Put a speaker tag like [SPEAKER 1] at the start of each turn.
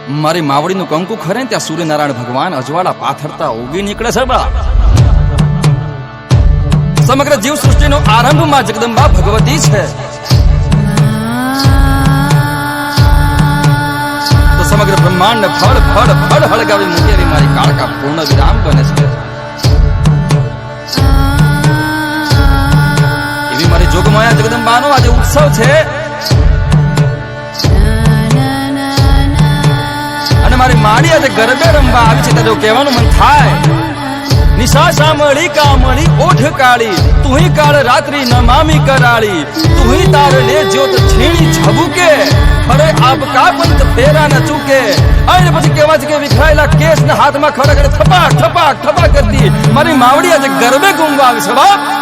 [SPEAKER 1] મારી માવડીનું કંકુ ખરે ત્યાં સૂર્યનારાયણ ભગવાન અજવાળા પાથરતા ઉગી નીકળે છે બા. સમગ્ર જીવ સૃષ્ટિનો આરંભ માં જગદંબા ભગવતી છે. તો સમગ્ર બ્રહ્માંડ ફળ ફળ ફળ હળગાવી મૂકેલી મારી કાળકા પૂર્ણ વિરામ બને છે. એવી મારી જોગમાયા જગદંબાનો આજે ઉત્સવ છે. અને મારી માડી આજે ગરબે રમવા આવી છે તો કહેવાનું મન થાય. નિશા શામળી કામળી ઓઠ કાળી તુહી કાળ રાત્રિ નમામી કરાળી તુહી તારને જ્યોત છીણી છબુકે અરે આપકા પંત ફેરા ન ચૂકે. અને પછી કહેવા છે કે વિખરાયેલા કેસ ના હાથમાં ખડક થપાક થપાક થપાક કરતી મારી માવડી આજે ગરબે ઘૂમવા આવી છે બાપ.